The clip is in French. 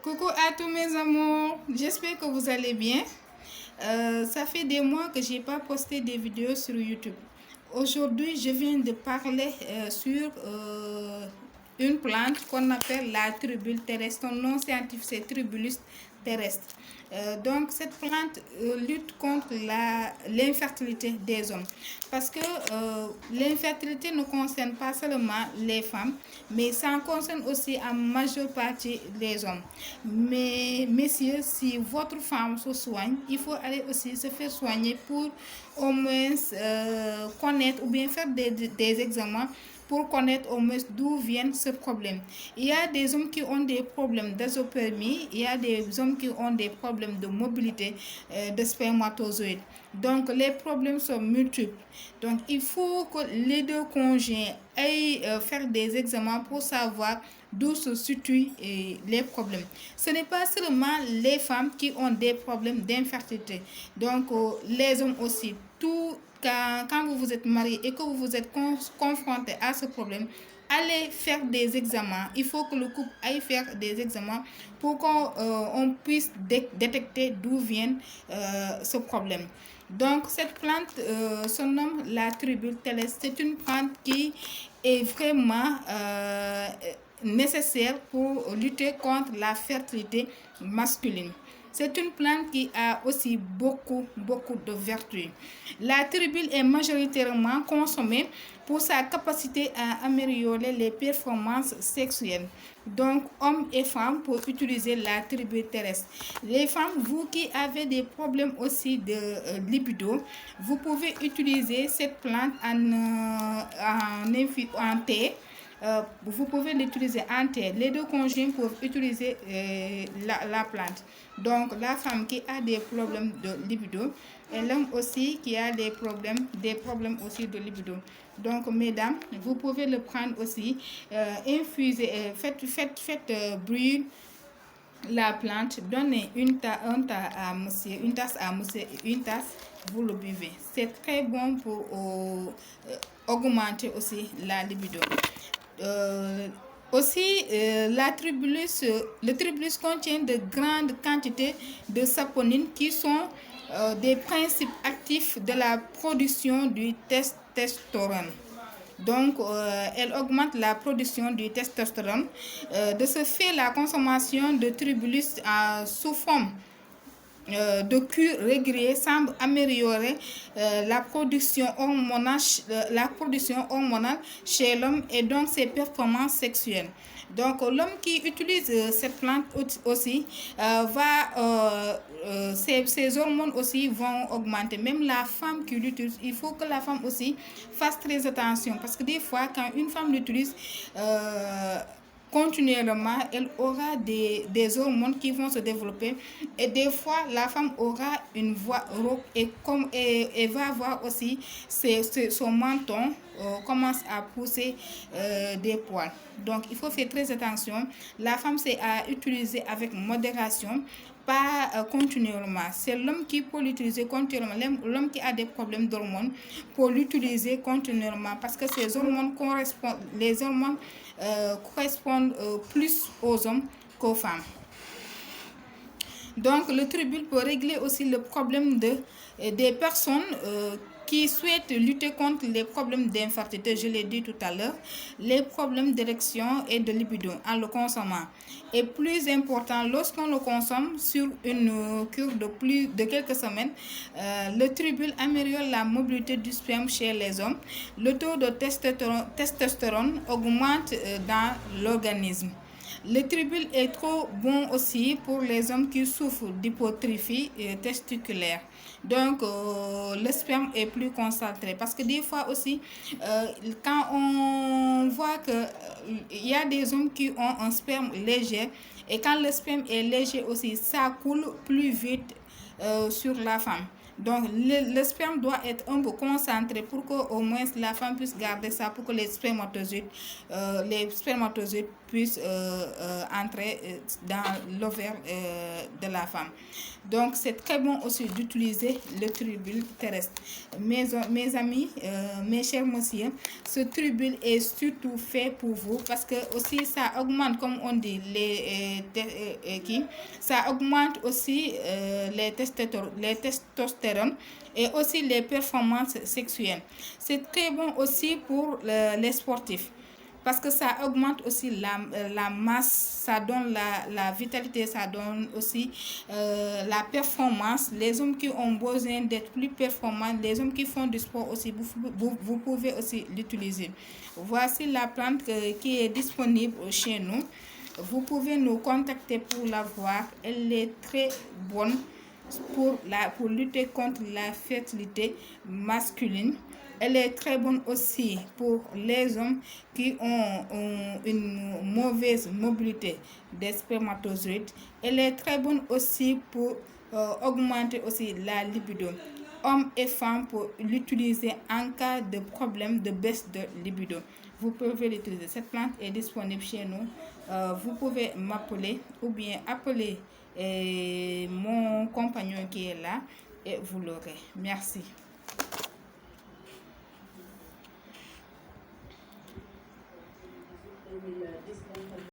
Coucou à tous mes amours, j'espère que vous allez bien. Ça fait des mois que j'ai pas posté des vidéos sur YouTube. Aujourd'hui, je viens de parler sur une plante qu'on appelle la tribule terrestre. Son nom scientifique, c'est Tribulus terrestre. Donc, cette plante lutte contre l'infertilité des hommes. Parce que l'infertilité ne concerne pas seulement les femmes, mais ça concerne aussi en majeure partie les hommes. Mais messieurs, si votre femme se soigne, il faut aller aussi se faire soigner pour au moins connaître ou bien faire des examens pour connaître au moins d'où vient ce problème. Il y a des hommes qui ont des problèmes d'azopérmie, il y a des hommes qui ont des problèmes de mobilité de spermatozoïdes. Donc les problèmes sont multiples. Donc il faut que les deux conjoints aillent faire des examens pour savoir d'où se situent les problèmes. Ce n'est pas seulement les femmes qui ont des problèmes d'infertilité. Donc les hommes aussi. Quand vous vous êtes marié et que vous vous êtes confronté à ce problème, allez faire des examens. Il faut que le couple aille faire des examens pour qu'on puisse détecter d'où vient ce problème. Donc cette plante se nomme la tribule terrestre. C'est une plante qui est vraiment nécessaire pour lutter contre la fertilité masculine. C'est une plante qui a aussi beaucoup de vertus. La tribule est majoritairement consommée pour sa capacité à améliorer les performances sexuelles. Donc, hommes et femmes pour utiliser la tribule terrestre. Les femmes, vous qui avez des problèmes aussi de libido, vous pouvez utiliser cette plante en thé. Vous pouvez l'utiliser en thé. Les deux conjoints peuvent utiliser la plante. Donc, la femme qui a des problèmes de libido et l'homme aussi qui a des problèmes aussi de libido. Donc, mesdames, vous pouvez le prendre aussi, infuser, faites brûler la plante, donnez une tasse à monsieur, une tasse, vous le buvez. C'est très bon pour augmenter aussi la libido. Le tribulus contient de grandes quantités de saponines qui sont des principes actifs de la production du testostérone. Donc, elle augmente la production du testostérone. De ce fait, la consommation de tribulus sous forme de cure régulier semble améliorer la production hormonale chez l'homme et donc ses performances sexuelles. Donc l'homme qui utilise cette plante aussi ses hormones aussi vont augmenter. Même la femme qui l'utilise, il faut que la femme aussi fasse très attention parce que des fois quand une femme l'utilise continuellement, elle aura des hormones qui vont se développer et des fois la femme aura une voix rauque et va avoir aussi son menton commence à pousser des poils. Donc il faut faire très attention. La femme c'est à utiliser avec modération, pas continuellement. C'est l'homme qui peut l'utiliser continuellement. L'homme qui a des problèmes d'hormones pour l'utiliser continuellement parce que ces hormones correspondent plus aux hommes qu'aux femmes. Donc le tribule peut régler aussi le problème des personnes qui souhaitent lutter contre les problèmes d'infertilité, je l'ai dit tout à l'heure, les problèmes d'érection et de libido en le consommant. Et plus important, lorsqu'on le consomme sur une cure de quelques semaines, le tribule améliore la mobilité du sperme chez les hommes. Le taux de testostérone augmente dans l'organisme. Le tribule est trop bon aussi pour les hommes qui souffrent d'hypotrophie testiculaire. Donc, le sperme est plus concentré. Parce que des fois aussi, quand on voit qu'il y a des hommes qui ont un sperme léger, et quand le sperme est léger aussi, ça coule plus vite sur la femme. Donc, le sperme doit être un peu concentré pour qu'au moins la femme puisse garder ça, pour que les spermatozoïdes puissent entrer dans l'ovaire de la femme. Donc, c'est très bon aussi d'utiliser le tribule terrestre. Mes amis, mes chers messieurs, ce tribule est surtout fait pour vous parce que aussi ça augmente, comme on dit, ça augmente aussi les testostérones et aussi les performances sexuelles. C'est très bon aussi pour les sportifs, parce que ça augmente aussi la masse, ça donne la vitalité, ça donne aussi la performance. Les hommes qui ont besoin d'être plus performants, les hommes qui font du sport aussi, vous pouvez aussi l'utiliser. Voici la plante qui est disponible chez nous. Vous pouvez nous contacter pour la voir. Elle est très bonne pour lutter contre la fertilité masculine. Elle est très bonne aussi pour les hommes qui ont une mauvaise mobilité des spermatozoïdes. Elle est très bonne aussi pour augmenter aussi la libido. Hommes et femmes pour l'utiliser en cas de problème de baisse de libido. Vous pouvez l'utiliser. Cette plante est disponible chez nous. Vous pouvez m'appeler ou bien appeler mon compagnon qui est là et vous l'aurez. Merci.